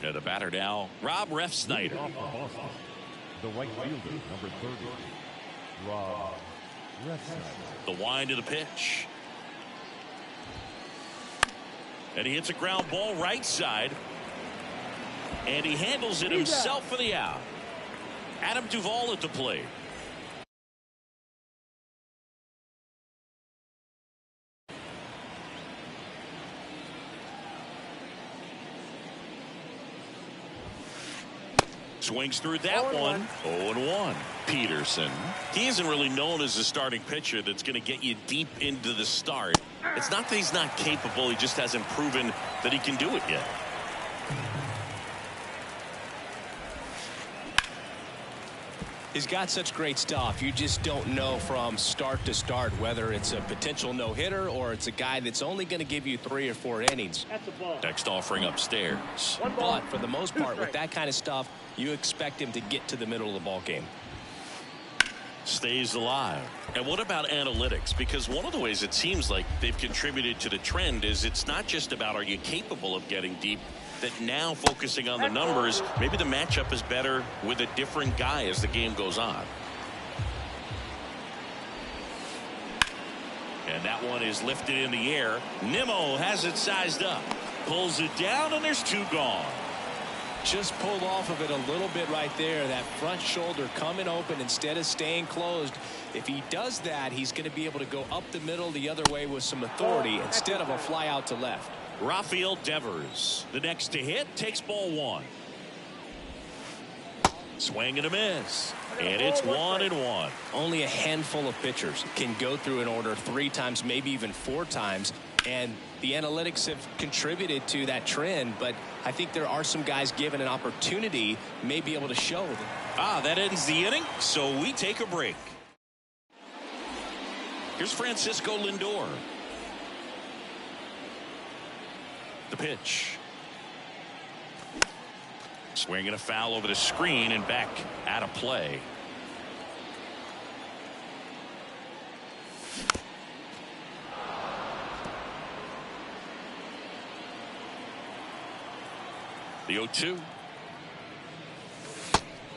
And the batter now, Rob Refsnyder. The right fielder, number 30, Rob Refsnyder. The wind of the pitch. And he hits a ground ball right side. And he handles it himself for the out. Adam Duvall at the plate. Swings through that one. 0-1. Peterson. He isn't really known as a starting pitcher that's going to get you deep into the start. It's not that he's not capable. He just hasn't proven that he can do it yet. He's got such great stuff. You just don't know from start to start whether it's a potential no-hitter or it's a guy that's only going to give you 3 or 4 innings. Next offering upstairs. But for the most part, with that kind of stuff, you expect him to get to the middle of the ball game. Stays alive. And what about analytics? Because one of the ways it seems like they've contributed to the trend is it's not just about are you capable of getting deep, that now focusing on the numbers, maybe the matchup is better with a different guy as the game goes on. And that one is lifted in the air. Nimmo has it sized up. Pulls it down, and there's 2 gone. Just pulled off of it a little bit right there. That front shoulder coming open instead of staying closed. If he does that, he's going to be able to go up the middle the other way with some authority instead of a fly out to left. Rafael Devers, the next to hit, takes ball 1. Swing and a miss. And it's 1-1. Only a handful of pitchers can go through an order 3 times, maybe even 4 times. And the analytics have contributed to that trend, but I think there are some guys given an opportunity may be able to show them. That ends the inning, so we take a break. Here's Francisco Lindor. The pitch. Swing and a foul over the screen and back out of play. The 0-2.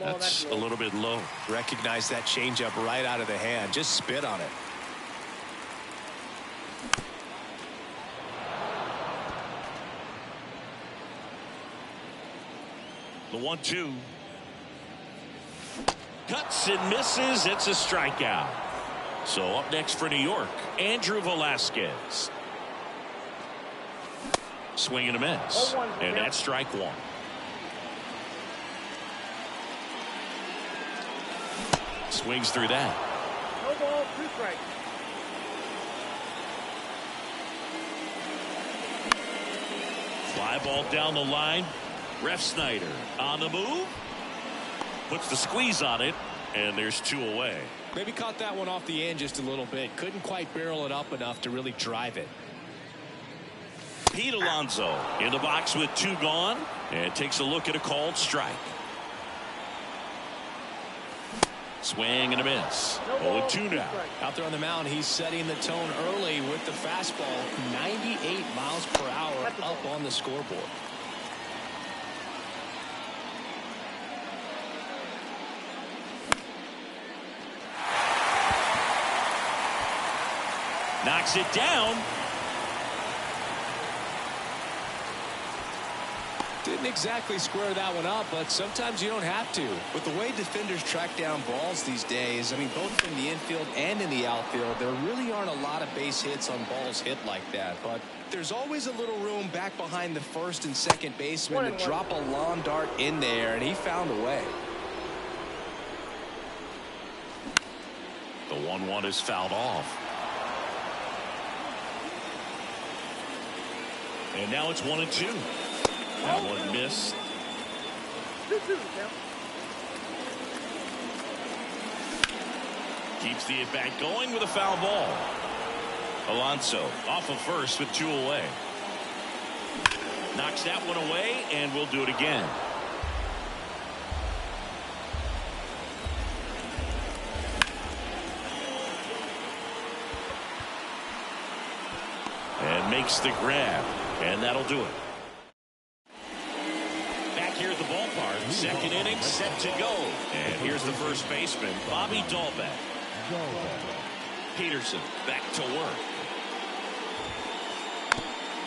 That's a little bit low. Recognize that changeup right out of the hand. Just spit on it. The 1-2. Cuts and misses. It's a strikeout. So up next for New York, Andrew Velazquez. Swing and a miss. And that's strike 1. Swings through that. No ball, 2 strikes. Fly ball down the line. Refsnyder on the move. Puts the squeeze on it. And there's 2 away. Maybe caught that one off the end just a little bit. Couldn't quite barrel it up enough to really drive it. Pete Alonso in the box with 2 gone. And takes a look at a called strike. Swing and a miss. 0-2 now. Out there on the mound, he's setting the tone early with the fastball. 98 miles per hour up on the scoreboard. Knocks it down. Didn't exactly square that one up, but sometimes you don't have to. With the way defenders track down balls these days, I mean, both from the infield and in the outfield, there really aren't a lot of base hits on balls hit like that. But there's always a little room back behind the first and second baseman to drop a lawn dart in there, and he found a way. The 1-1 is fouled off. And now it's 1-2. That one missed. 2-2 now. Keeps the at-bat going with a foul ball. Alonso off of first with 2 away. Knocks that one away, and we'll do it again. And makes the grab, and that'll do it. second inning set to go. And here's the first baseman, Bobby Dahlbeck. Peterson back to work.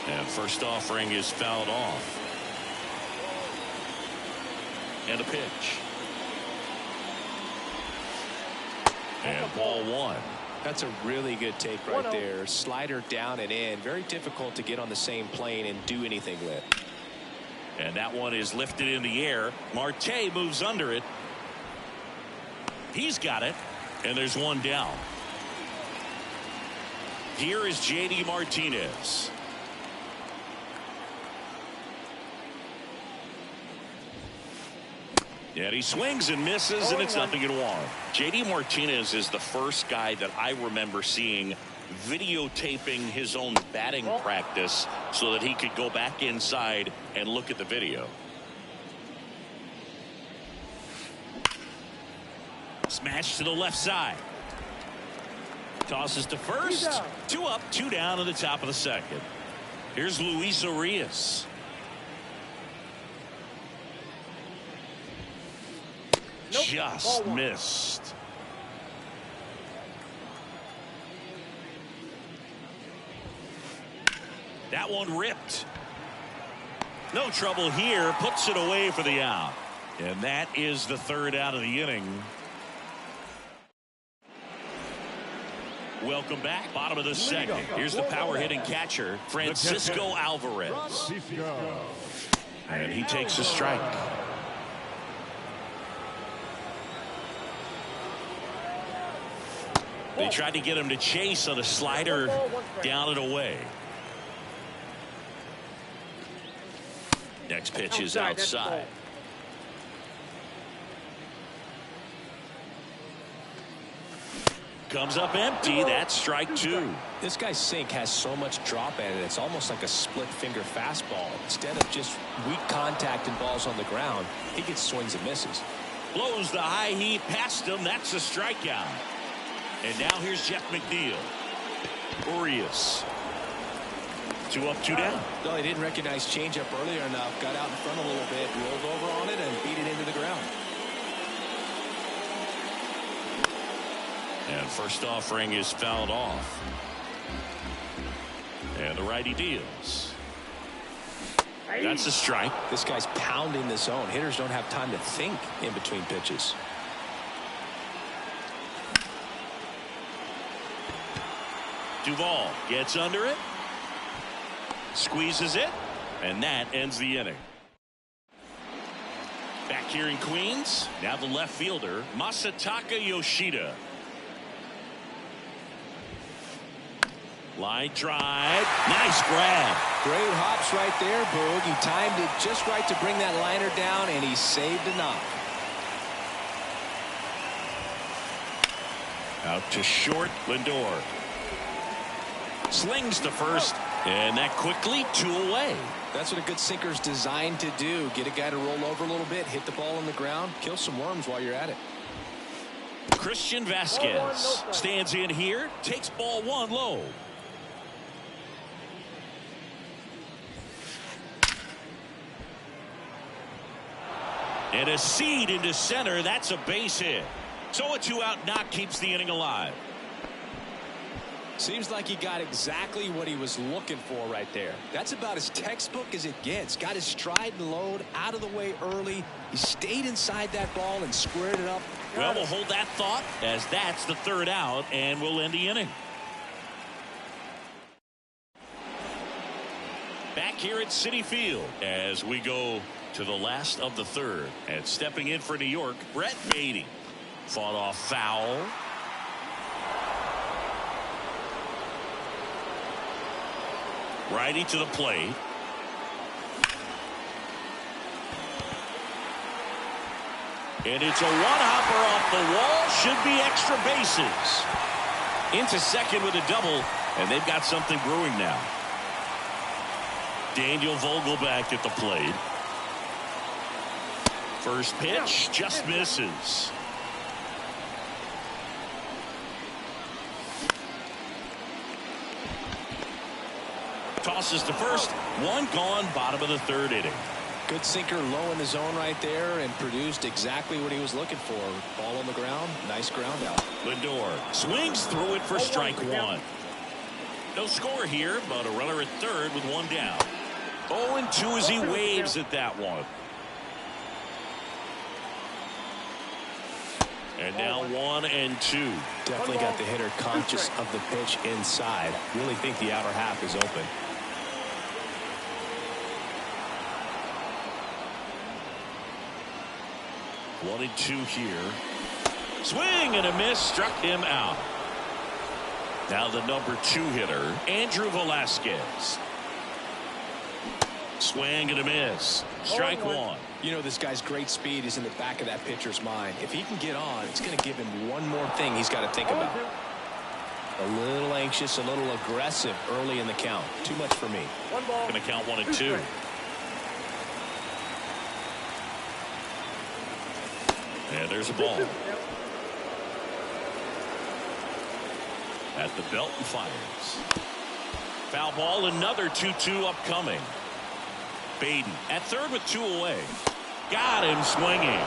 And first offering is fouled off. And a pitch. And ball one. That's a really good take right there. Slider down and in. Very difficult to get on the same plane and do anything with. And that one is lifted in the air. Marte moves under it. He's got it. And there's one down. Here is J.D. Martinez. And he swings and misses, and it's 0-1. J.D. Martinez is the first guy that I remember seeing videotaping his own batting practice so that he could go back inside and look at the video. Smash to the left side. Tosses to first. 2 up, 2 down in the top of the second. Here's Luis Urias. Just missed. That one ripped. No trouble here. Puts it away for the out. And that is the third out of the inning. Welcome back. Bottom of the second. Here's the power hitting catcher, Francisco Alvarez. And he takes a strike. They tried to get him to chase on a slider down and away. Next pitch is outside. Comes up empty. That's strike 2. This guy's sink has so much drop at it. It's almost like a split finger fastball. Instead of just weak contact and balls on the ground, he gets swings and misses. Blows the high heat past him. That's a strikeout. And now here's Jeff McNeil. Urias. 2 up, 2 down. No, he didn't recognize changeup earlier enough. Got out in front a little bit, rolled over on it, and beat it into the ground. And first offering is fouled off. And the righty deals. That's a strike. This guy's pounding the zone. Hitters don't have time to think in between pitches. Duvall gets under it. Squeezes it. And that ends the inning. Back here in Queens. Now the left fielder, Masataka Yoshida. Line drive. Nice grab. Great hops right there, Boog. He timed it just right to bring that liner down, and he saved a knock. Out to short, Lindor. Slings to first, and that quickly 2 away. That's what a good sinker's designed to do. Get a guy to roll over a little bit, hit the ball on the ground, kill some worms while you're at it. Christian Vasquez stands in here, takes ball 1 low. And a seed into center. That's a base hit. So a 2-out knock keeps the inning alive. Seems like he got exactly what he was looking for right there. That's about as textbook as it gets. Got his stride and load out of the way early. He stayed inside that ball and squared it up. Well, we'll hold that thought as that's the 3rd out, and we'll end the inning. Back here at Citi Field as we go to the last of the 3rd. And stepping in for New York, Brett Beatty. Fought off foul. Righty to the plate. And it's a one-hopper off the wall. Should be extra bases. Into second with a double, and they've got something brewing now. Daniel Vogelback at the plate. First pitch just misses. Tosses to first. 1 gone, bottom of the 3rd inning. Good sinker low in the zone right there and produced exactly what he was looking for. Ball on the ground. Nice ground out. Lindor swings through it for strike one. No score here, but a runner at third with one down. 0-2 as he waves at that one. And now 1-2. Definitely got the hitter conscious of the pitch inside. Really think the outer half is open. One and two here. Swing and a miss, struck him out. Now the number 2 hitter, Andrew Velasquez. Swing and a miss. Strike one. You know, this guy's great speed is in the back of that pitcher's mind. If he can get on, it's going to give him one more thing he's got to think about. A little anxious, a little aggressive early in the count. Too much for me. One ball. Going to count 1-2. And there's a ball. At the belt and fires. Foul ball, another 2-2 upcoming. Baden at third with 2 away. Got him swinging.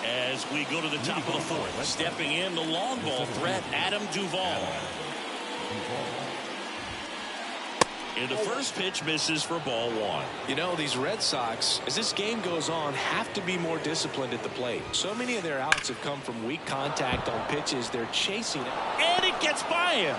As we go to the top of the fourth, stepping in the long ball threat, Adam Duvall. And the first pitch misses for ball one. You know, these Red Sox, as this game goes on, have to be more disciplined at the plate. So many of their outs have come from weak contact on pitches they're chasing. And it gets by him.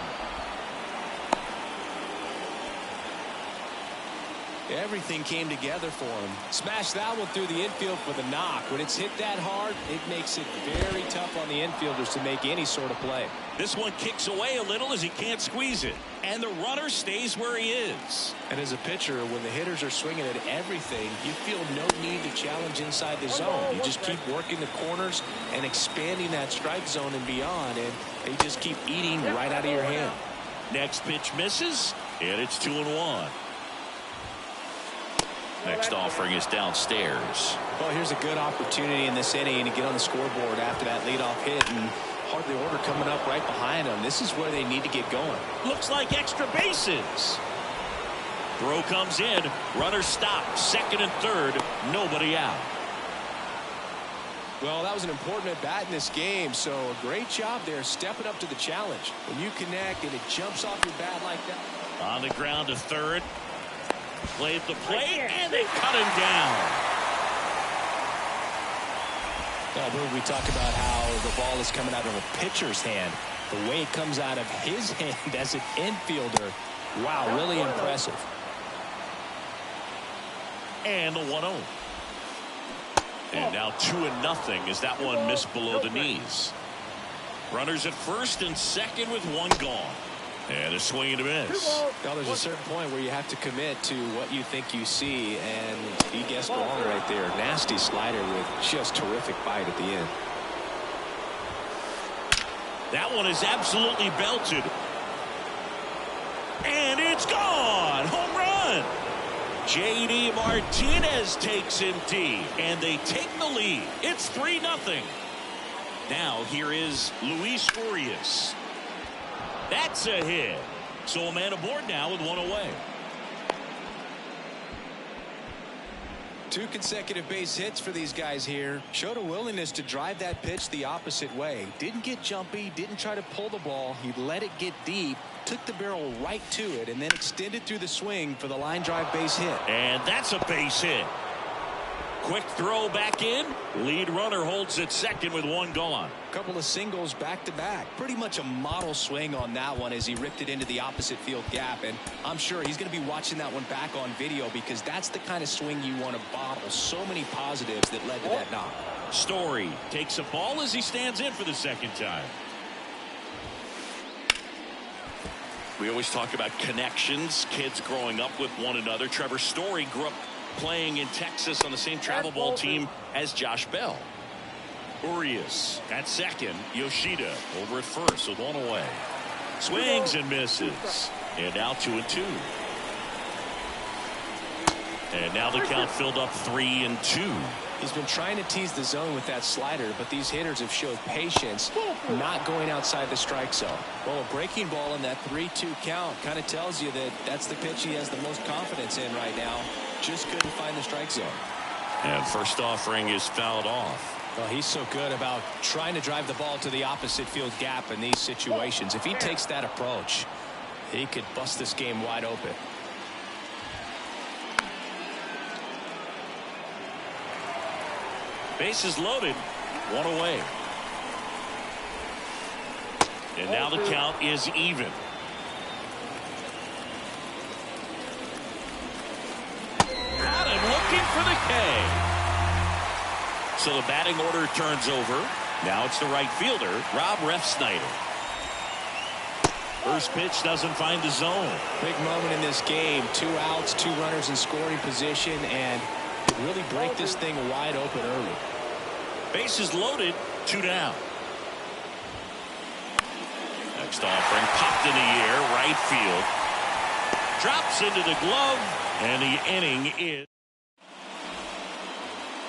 Everything came together for him. Smashed that one through the infield with a knock. When it's hit that hard, it makes it very tough on the infielders to make any sort of play. This one kicks away a little as he can't squeeze it. And the runner stays where he is. And as a pitcher, when the hitters are swinging at everything, you feel no need to challenge inside the zone. You just keep working the corners and expanding that strike zone and beyond, and they just keep eating right out of your hand. Next pitch misses, and it's 2-1. Next offering is downstairs. Well, here's a good opportunity in this inning to get on the scoreboard after that leadoff hit, and hardly order coming up right behind them. This is where they need to get going. Looks like extra bases. Throw comes in. Runner stopped. Second and third. Nobody out. Well, that was an important at bat in this game, so a great job there stepping up to the challenge. When you connect and it jumps off your bat like that. On the ground to third. Played the plate, and they cut him down. Well, we talk about how the ball is coming out of a pitcher's hand. The way it comes out of his hand as an infielder, wow, really impressive. And the 1-0. And now 2-0 as that one missed below the knees. Runners at first and second with one gone. And a swing and a miss. Well, there's a certain point where you have to commit to what you think you see, and he guessed wrong right there. Nasty slider with just terrific bite at the end. That one is absolutely belted. And it's gone. Home run. J.D. Martinez takes him deep, and they take the lead. It's 3-0. Now here is Luis Urias. That's a hit. So a man aboard now with one away. 2 consecutive base hits for these guys here. Showed a willingness to drive that pitch the opposite way. Didn't get jumpy, didn't try to pull the ball. He let it get deep, took the barrel right to it, and then extended through the swing for the line drive base hit. And that's a base hit. Quick throw back in. Lead runner holds at second with one gone. Couple of singles back to back. Pretty much a model swing on that one as he ripped it into the opposite field gap. And I'm sure he's going to be watching that one back on video because that's the kind of swing you want to bottle. So many positives that led to that knock. Story takes a ball as he stands in for the second time. We always talk about connections, kids growing up with one another. Trevor Story grew up playing in Texas on the same travel ball team as Josh Bell. Urias at second. Yoshida over at first with one away. Swings and misses. And now 2-2. And now the count filled up 3-2. He's been trying to tease the zone with that slider, but these hitters have showed patience, not going outside the strike zone. Well, a breaking ball in that 3-2 count kind of tells you that that's the pitch he has the most confidence in right now. Just couldn't find the strike zone. And first offering is fouled off. Well, he's so good about trying to drive the ball to the opposite field gap in these situations. If he takes that approach, he could bust this game wide open. Bases loaded, one away. And now the count is even. Got him looking for the K. So the batting order turns over. Now it's the right fielder, Rob Refsnyder. First pitch doesn't find the zone. Big moment in this game. 2 outs, 2 runners in scoring position, and really break this thing wide open early. Bases loaded, 2 down. Next offering popped in the air, right field. Drops into the glove, and the inning is.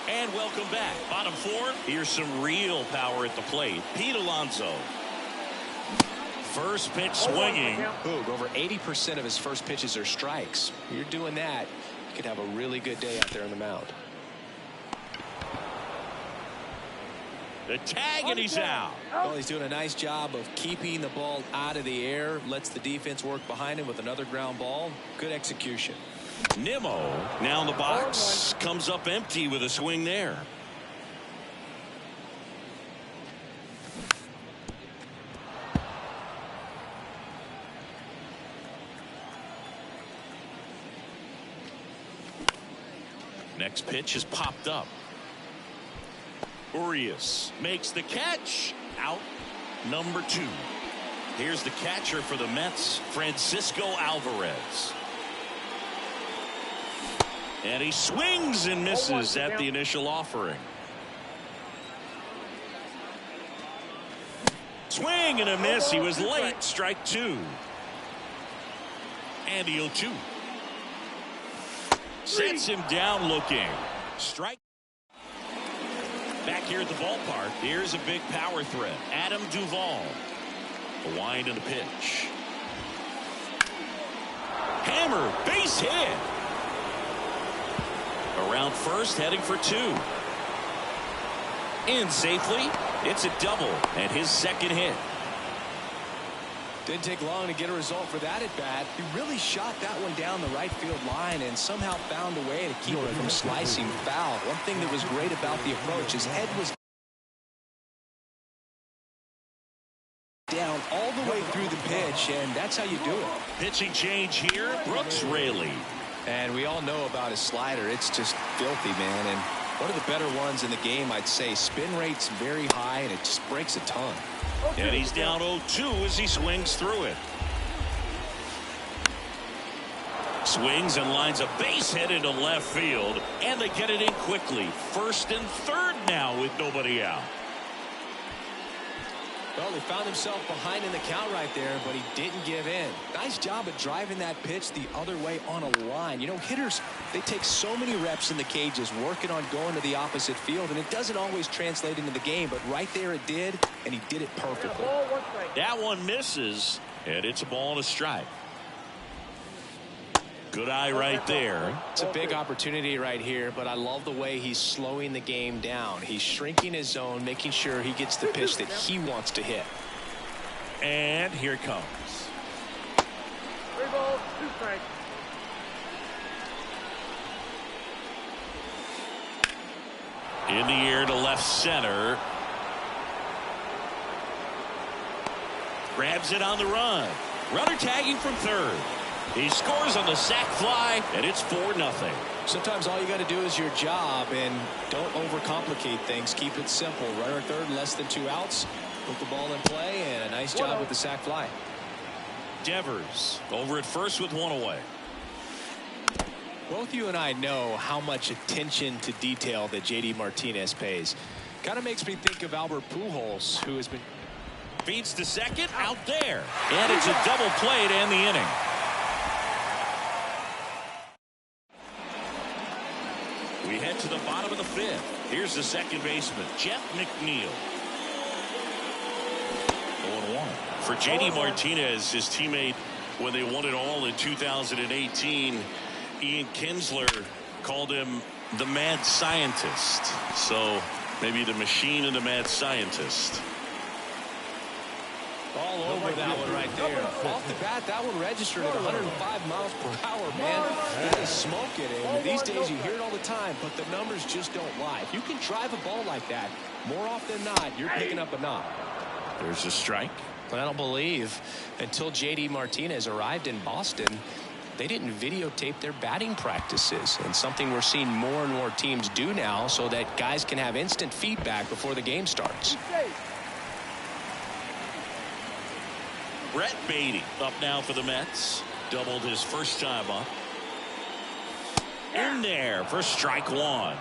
And welcome back. Bottom 4, here's some real power at the plate. Pete Alonso. First pitch swinging. Boog, over 80% of his first pitches are strikes. You're doing that, you could have a really good day out there on the mound. The tag, and he's out. Well, he's doing a nice job of keeping the ball out of the air. Lets the defense work behind him with another ground ball. Good execution. Nimmo now in the box. Comes up empty with a swing there. Next pitch is popped up. Urias makes the catch. Out number 2. Here's the catcher for the Mets, Francisco Alvarez. And he swings and misses at the initial offering. Swing and a miss. He was late. Strike 2. And the 0-2. Sets him down looking. Strike. Back here at the ballpark, here's a big power threat. Adam Duvall. A wind and a pitch. Hammer, base hit. Around first, heading for 2. In safely. It's a double and his second hit. Didn't take long to get a result for that at bat. He really shot that one down the right field line and somehow found a way to keep it from slicing foul. One thing that was great about the approach, his head was down all the way through the pitch, and that's how you do it. Pitching change here, Brooks Raley. And we all know about his slider. It's just filthy, man. And one of the better ones in the game, I'd say. Spin rate's very high, and it just breaks a ton. And he's down 0-2 as he swings through it. Swings and lines a base hit into left field, and they get it in quickly. First and third now with nobody out. Well, he found himself behind in the count right there, but he didn't give in. Nice job of driving that pitch the other way on a line. You know, hitters, they take so many reps in the cages working on going to the opposite field, and it doesn't always translate into the game, but right there it did, and he did it perfectly. That one misses, and it's a ball and a strike. Good eye right there. It's a big opportunity right here, but I love the way he's slowing the game down. He's shrinking his zone, making sure he gets the pitch that he wants to hit. And here it comes. 3 balls, 2 strikes. In the air to left center. Grabs it on the run. Runner tagging from third. He scores on the sac fly, and it's 4-0. Sometimes all you got to do is your job, and don't overcomplicate things. Keep it simple. Runner at third, less than 2 outs. Put the ball in play, and a nice job with the sac fly. Devers over at first with 1 away. Both you and I know how much attention to detail that J.D. Martinez pays. Kind of makes me think of Albert Pujols, who has been. Feeds to second, out there. And it's a double play to end the inning. We head to the bottom of the fifth. Here's the second baseman, Jeff McNeil. 0-1. For J.D. Martinez, his teammate, when they won it all in 2018, Ian Kinsler called him the mad scientist. So maybe the machine and the mad scientist. All over that one right there. Off the bat, that one registered at 105 miles per hour, man. That is smoking. And these days you hear it all the time, but the numbers just don't lie. If you can drive a ball like that, more often than not, you're picking up a knock. There's a strike. I don't believe until J.D. Martinez arrived in Boston, they didn't videotape their batting practices, and something we're seeing more and more teams do now so that guys can have instant feedback before the game starts. Brett Beatty up now for the Mets. Doubled his first time up. In there for strike one.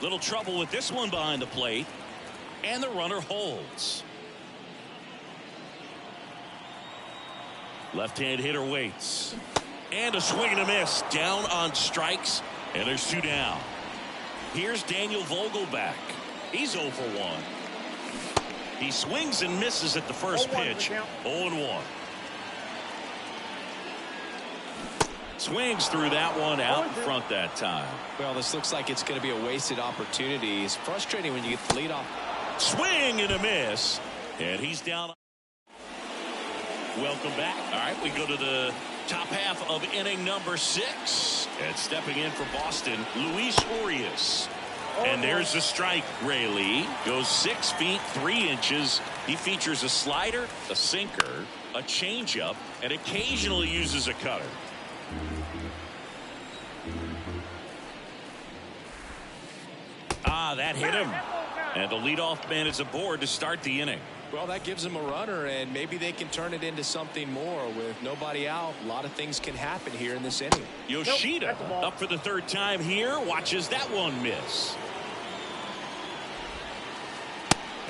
Little trouble with this one behind the plate. And the runner holds. Left-hand hitter waits. And a swing and a miss. Down on strikes. And there's two down. Here's Daniel Vogelback. He's 0 for 1. He swings and misses at the first pitch. 0-1. Swings through that one out in front that time. Well, this looks like it's going to be a wasted opportunity. It's frustrating when you get the lead off. Swing and a miss. And he's down. Welcome back. All right, we go to the top half of inning number 6. And stepping in for Boston, Luis Urias. And there's the strike. Ray Lee goes 6 feet 3 inches. He features a slider, a sinker, a changeup, and occasionally uses a cutter. That hit him. And the leadoff man is aboard to start the inning. Well, that gives them a runner, and maybe they can turn it into something more. With nobody out, a lot of things can happen here in this inning. Yoshida up for the third time here. Watches that one miss.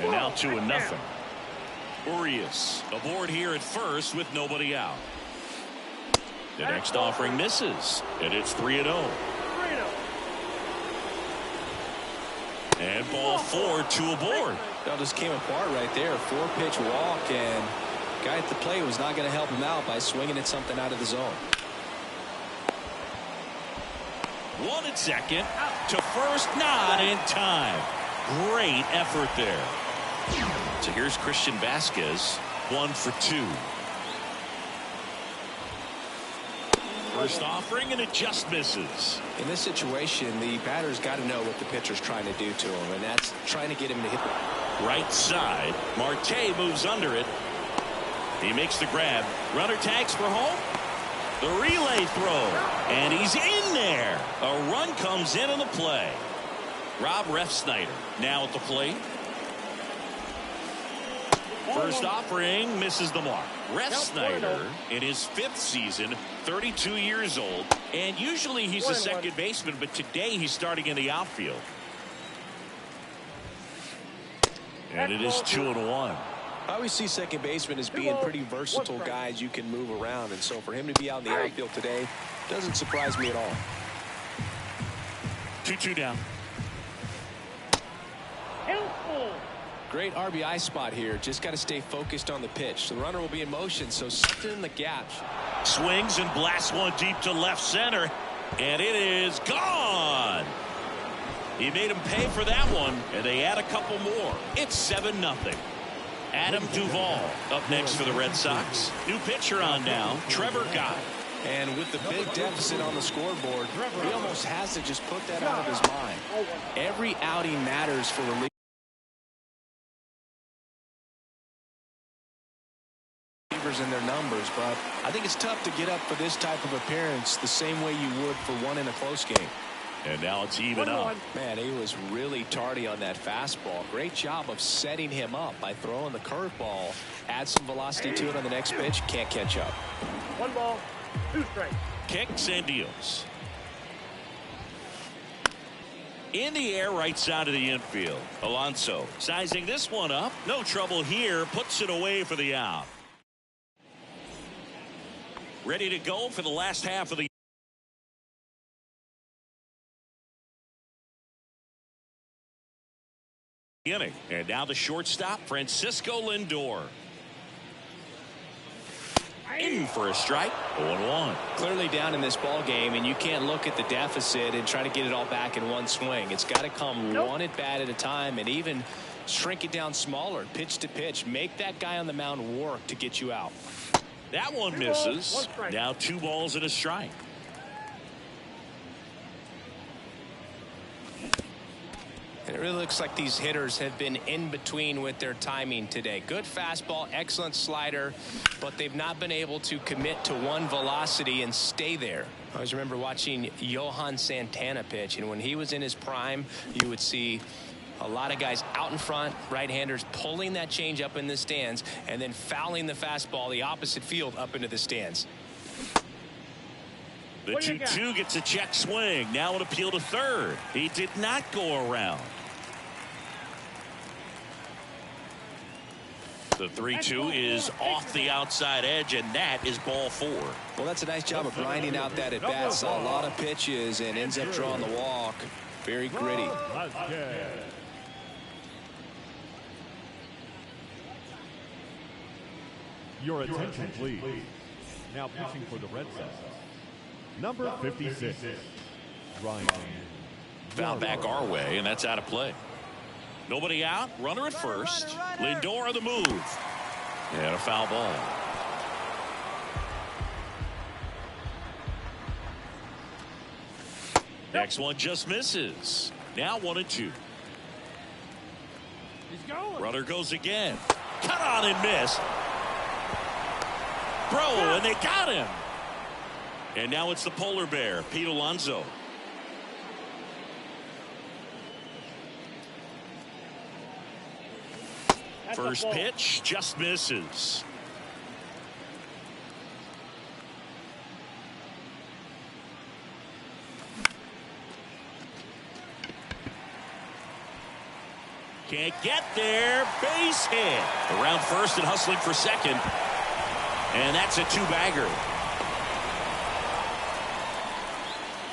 And now 2-0. Urias aboard here at first with nobody out. The next offering misses, and it's 3-0. And ball 4, 2 aboard. That just came apart right there. 4-pitch walk, and guy at the plate was not going to help him out by swinging at something out of the zone. 1 at second to first, not in time. Great effort there. So here's Christian Vasquez, 1 for 2. First offering, and it just misses. In this situation, the batter's got to know what the pitcher's trying to do to him, and that's trying to get him to hit the right side. Marte moves under it. He makes the grab. Runner tags for home. The relay throw, and he's in there. A run comes in on the play. Rob Refsnyder now at the plate. First offering misses the mark. Refsnyder in his 5th season, 32 years old, and usually he's a second baseman, but today he's starting in the outfield. And it is 2-1. I always see second basemen as being pretty versatile guys you can move around, and so for him to be out in the outfield today doesn't surprise me at all. 2-2 down. Great RBI spot here. Just got to stay focused on the pitch. The runner will be in motion, so something in the gaps. Swings and blasts one deep to left center, and it is gone. He made him pay for that one, and they add a couple more. It's 7-0. Adam Duvall up next for the Red Sox. New pitcher on now, Trevor Gott. And with the big deficit on the scoreboard, he almost has to just put that out of his mind. Every outing matters for relief. In their numbers, but I think it's tough to get up for this type of appearance the same way you would for one in a close game. And now it's even up. Man, he was really tardy on that fastball. Great job of setting him up by throwing the curveball. Add some velocity to it on the next pitch. Can't catch up. 1 ball, 2 strikes. Kicks and deals. In the air, right side of the infield. Alonso sizing this one up. No trouble here. Puts it away for the out. Ready to go for the last half of the inning. And now the shortstop, Francisco Lindor. In for a strike. 0-1. Clearly down in this ball game, and you can't look at the deficit and try to get it all back in one swing. It's got to come one at bat at a time, and even shrink it down smaller, pitch to pitch. Make that guy on the mound work to get you out. That one misses. Now 2 balls and a strike. And it really looks like these hitters have been in between with their timing today. Good fastball, excellent slider, but they've not been able to commit to one velocity and stay there. I always remember watching Johan Santana pitch, and when he was in his prime, you would see a lot of guys out in front, right-handers pulling that change up in the stands and then fouling the fastball the opposite field up into the stands. The 2-2 gets a check swing. Now an appeal to third. He did not go around. The 3-2 is off the outside edge, and that is ball 4. Well, that's a nice job of grinding out that at bat. Saw a lot of pitches and ends up drawing the walk. Very gritty. Your attention, please. Now pitching for the Red Sox, number 56, Ryan. Foul back our way, and that's out of play. Nobody out. Runner at first. Lindor on the move. And a foul ball. Next one just misses. Now 1-2. He's going. Runner goes again. Cut on and miss. And they got him. And now it's the polar bear, Pete Alonso. First pitch just misses. Can't get there. Base hit. Around first and hustling for second. And that's a 2-bagger.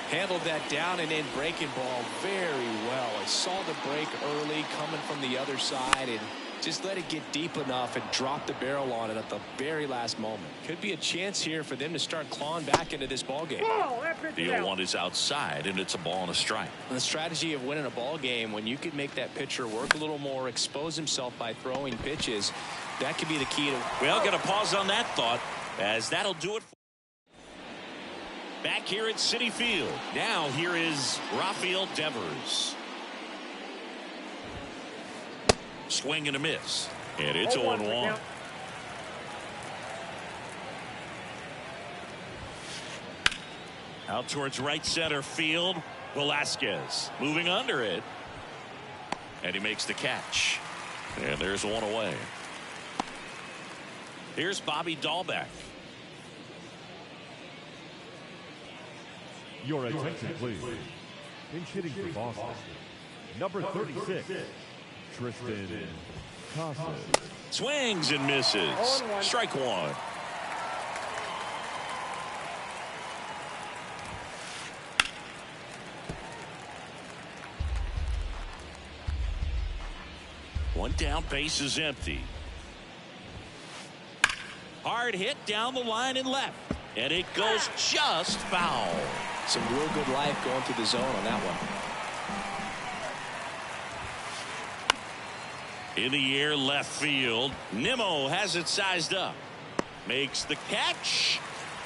Handled that down and in breaking ball very well. I saw the break early coming from the other side and just let it get deep enough and drop the barrel on it at the very last moment. Could be a chance here for them to start clawing back into this ball game. The 0-1 is outside, and it's a ball and a strike. The strategy of winning a ball game, when you could make that pitcher work a little more, expose himself by throwing pitches, that could be the key to. Well, got to pause on that thought, as that'll do it. Back here at Citi Field. Now here is Rafael Devers. Swing and a miss. And it's 0-1. Out towards right center field. Velasquez moving under it. And he makes the catch. And there's one away. Here's Bobby Dahlbeck. Your attention, please. Pinch hitting for Boston, number 36, Tristan Casas. Swings and misses. Strike 1. One down, base is empty. Hard hit down the line and left. And it goes just foul. Some real good life going through the zone on that one. In the air, left field. Nimmo has it sized up. Makes the catch.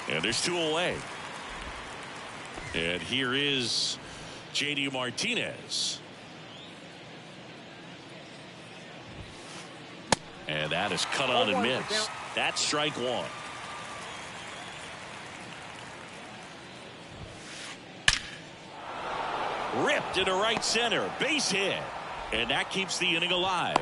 And there's 2 away. And here is J.D. Martinez. And that is cut on and missed. That's strike 1. Ripped into right center. Base hit. And that keeps the inning alive.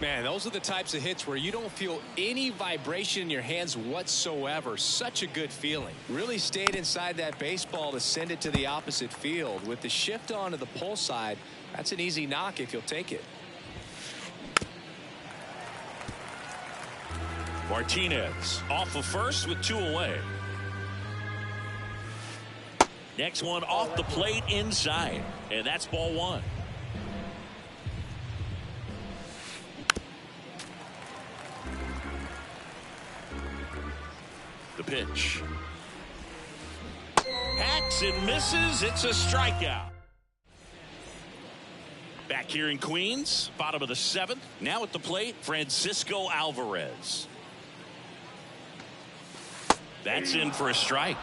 Man, those are the types of hits where you don't feel any vibration in your hands whatsoever. Such a good feeling. Really stayed inside that baseball to send it to the opposite field. With the shift onto the pull side, that's an easy knock if you'll take it. Martinez off of first with 2 away. Next one off the plate inside, and that's ball 1. The pitch. Hacks and misses. It's a strikeout. Back here in Queens, bottom of the 7th. Now at the plate, Francisco Alvarez. That's in for a strike.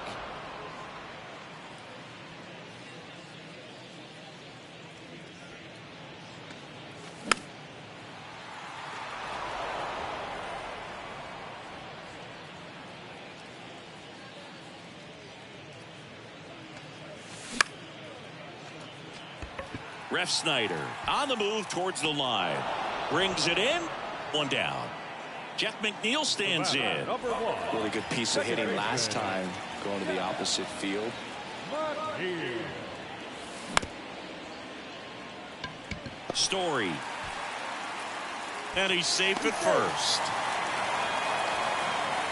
Ref Snyder on the move towards the line. Brings it in. 1 down. Jeff McNeil stands in. Really good piece of hitting last time, going to the opposite field. Story. And he's safe at first.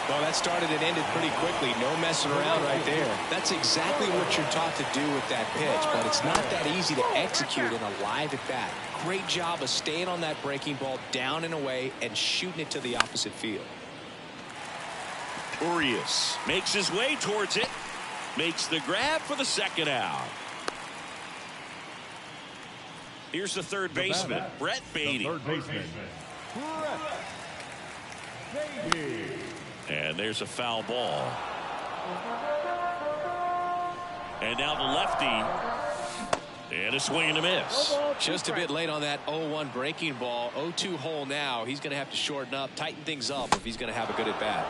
Well, that started and ended pretty quickly. No messing around right there. That's exactly what you're taught to do with that pitch, but it's not that easy to execute in a live at bat. Great job of staying on that breaking ball down and away and shooting it to the opposite field. Urias makes his way towards it. Makes the grab for the 2nd out. Here's the third baseman, Brett Beatty. Third baseman, Brett Beatty. And there's a foul ball. And now the lefty. And a swing and a miss. Just a bit late on that 0-1 breaking ball. 0-2 hole now. He's going to have to shorten up, tighten things up if he's going to have a good at bat.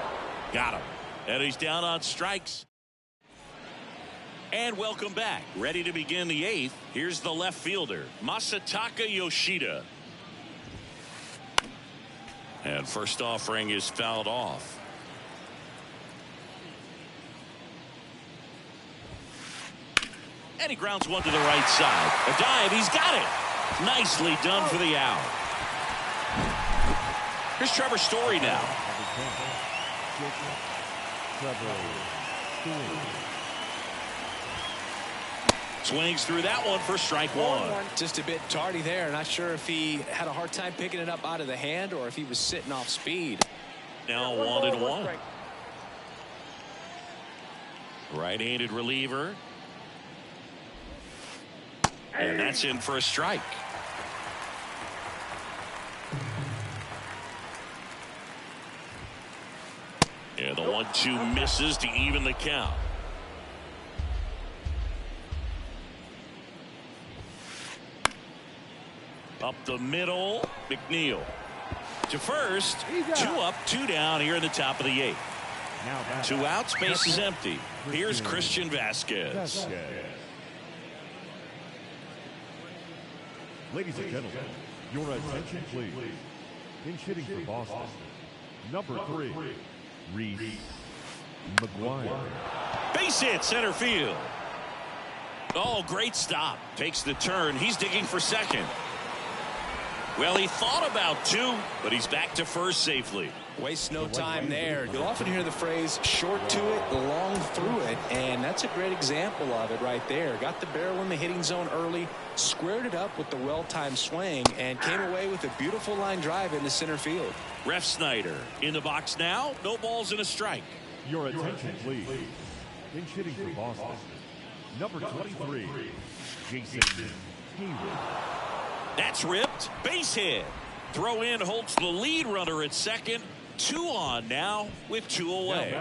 Got him. And he's down on strikes. And welcome back. Ready to begin the 8th. Here's the left fielder, Masataka Yoshida. And first offering is fouled off. And he grounds one to the right side. A dive. He's got it. Nicely done for the out. Here's Trevor Story now. Swings through that one for strike 1. Just a bit tardy there. Not sure if he had a hard time picking it up out of the hand or if he was sitting off speed. Now 1-1. Right-handed reliever. And that's in for a strike. And the 1-2 misses to even the count. Up the middle, McNeil. To first, 2 up, 2 down here in the top of the 8th. 2 outs, base is empty. Here's Christian Vasquez. Ladies and gentlemen, your attention please. Pinch hitting for Boston, number 3, Reese McGuire. Base hit, center field. Oh, great stop. Takes the turn. He's digging for second. Well, he thought about 2, but he's back to first safely. Waste no time there. You'll often hear the phrase short to it, long through it, and that's a great example of it right there. Got the barrel in the hitting zone early, squared it up with the well-timed swing, and came away with a beautiful line drive into center field. Ref Snyder in the box now. No balls and a strike. Your attention please. Pinch hitting for Boston, number 23, Jason Hayward. That's ripped. Base hit. Throw in holds the lead runner at second. 2 on now with 2 away.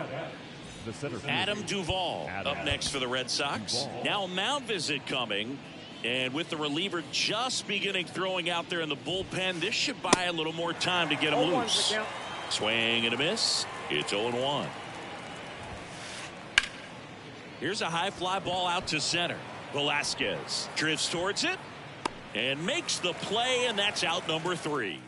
Adam Duvall up next for the Red Sox. Now a mound visit coming. And with the reliever just beginning throwing out there in the bullpen, this should buy a little more time to get him loose. Swing and a miss. It's 0-1. Here's a high fly ball out to center. Velasquez drifts towards it and makes the play, and that's out number 3.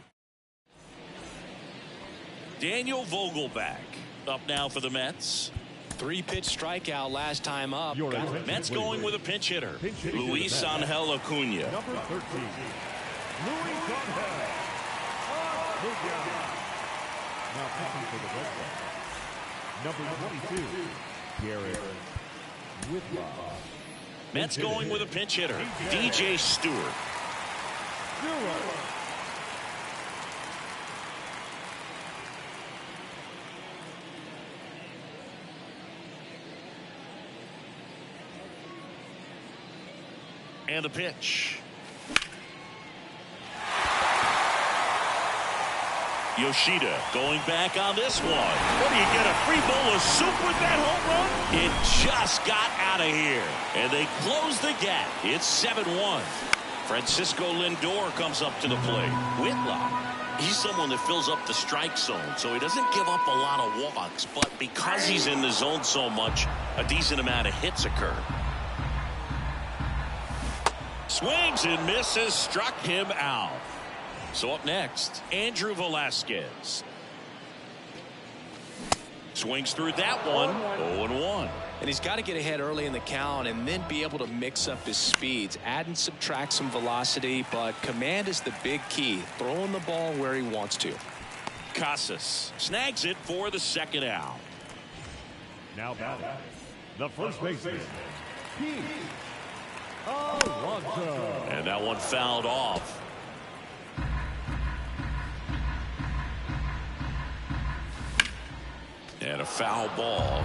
Daniel Vogelback up now for the Mets. 3-pitch strikeout last time up. Mets going with a pinch hitter. Luis Angel Acuna. Number 13, Luis Angel. Now pitching for the Red Sox. Number 22, Garrett Whitlock. Mets going with a pinch hitter. DJ Stewart. And a pitch. Yoshida going back on this one. What do you get, a free bowl of soup with that home run? It just got out of here. And they close the gap. It's 7-1. Francisco Lindor comes up to the plate. Whitlock, he's someone that fills up the strike zone, so he doesn't give up a lot of walks. But because he's in the zone so much, a decent amount of hits occur. Swings and misses, struck him out. So up next, Andrew Velasquez. Swings through that one, 0-1. And he's got to get ahead early in the count and then be able to mix up his speeds. Add and subtract some velocity, but command is the big key. Throwing the ball where he wants to. Casas snags it for the second out. Now batting, the first baseman, Pete Alonso. And that one fouled off. And a foul ball.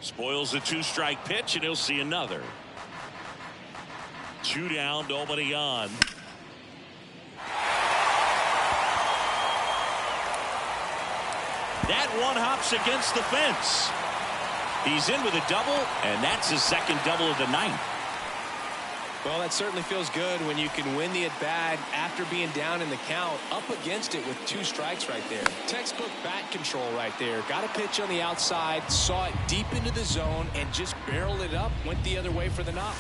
Spoils the 2-strike pitch, and he'll see another. 2 down, nobody on. That one hops against the fence. He's in with a double, and that's his second double of the night. Well, that certainly feels good when you can win the at-bat after being down in the count, up against it with 2 strikes right there. Textbook bat control right there. Got a pitch on the outside, saw it deep into the zone, and just barreled it up, went the other way for the knock.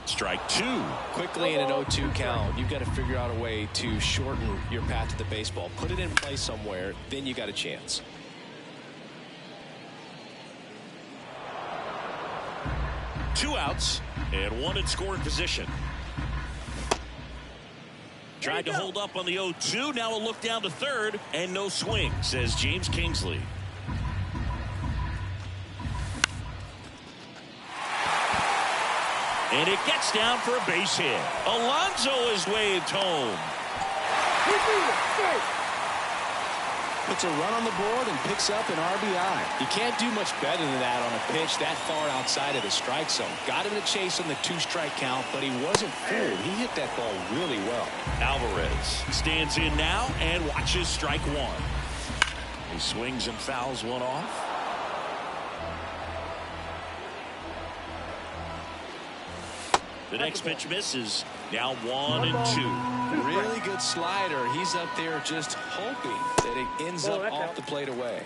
Strike 2. Quickly in an 0-2 count, you've got to figure out a way to shorten your path to the baseball. Put it in play somewhere, then you got a chance. Two outs and one in scoring position. Tried to hold up on the 0-2. Now a look down to third and no swing, says James Kingsley. And it gets down for a base hit. Alonso is waved home. Puts a run on the board and picks up an RBI. You can't do much better than that on a pitch that far outside of the strike zone. Got him to chase on the 2-strike count, but he wasn't fooled. He hit that ball really well. Alvarez stands in now and watches strike 1. He swings and fouls one off. The next pitch misses. Now 1-2. Really good slider. He's up there just hoping that it ends up off the plate away.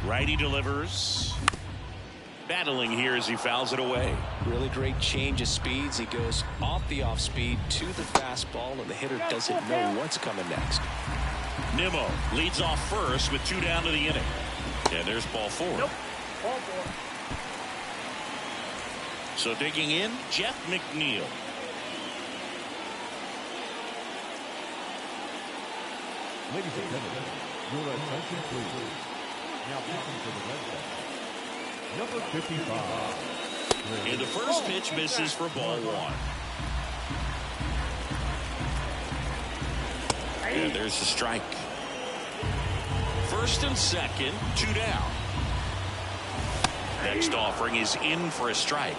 Righty delivers. Battling here as he fouls it away. Really great change of speeds. He goes off the off speed to the fastball, and the hitter doesn't know what's coming next. Nimmo leads off first with 2 down to the inning. And there's ball 4. Nope. Ball 4. So digging in, Jeff McNeil. Ladies and gentlemen, your attention please. Now pitching for the Red Sox, number 55. And the first pitch misses for ball 1. And there's the strike. First and second, 2 down. Next offering is in for a strike.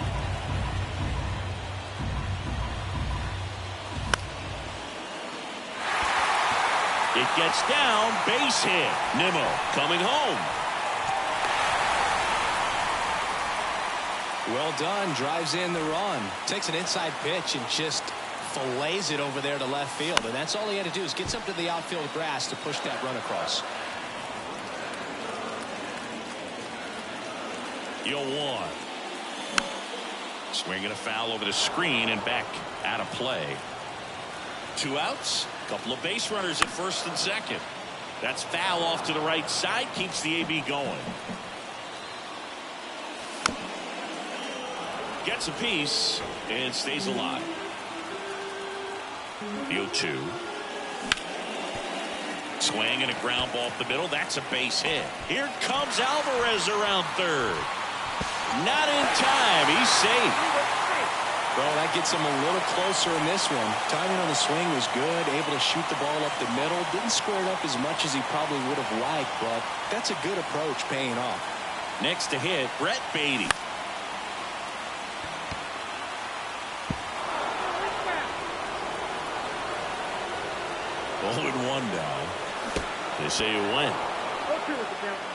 It gets down, base hit. Nimmo coming home. Well done. Drives in the run. Takes an inside pitch and just fillets it over there to left field. And that's all he had to do is get up to the outfield grass to push that run across. 0-1. Swinging a foul over the screen and back out of play. 2 outs. Couple of base runners at first and second. That's foul off to the right side. Keeps the AB going. Gets a piece and stays alive. The 0-2. Swing and a ground ball up the middle. That's a base hit. Here comes Alvarez around third. Not in time. He's safe. Well, that gets him a little closer in this one. Timing on the swing was good. Able to shoot the ball up the middle. Didn't square it up as much as he probably would have liked, but that's a good approach paying off. Next to hit, Brett Beatty. Oh, and 1 down. They say you win. 0-2 is the count.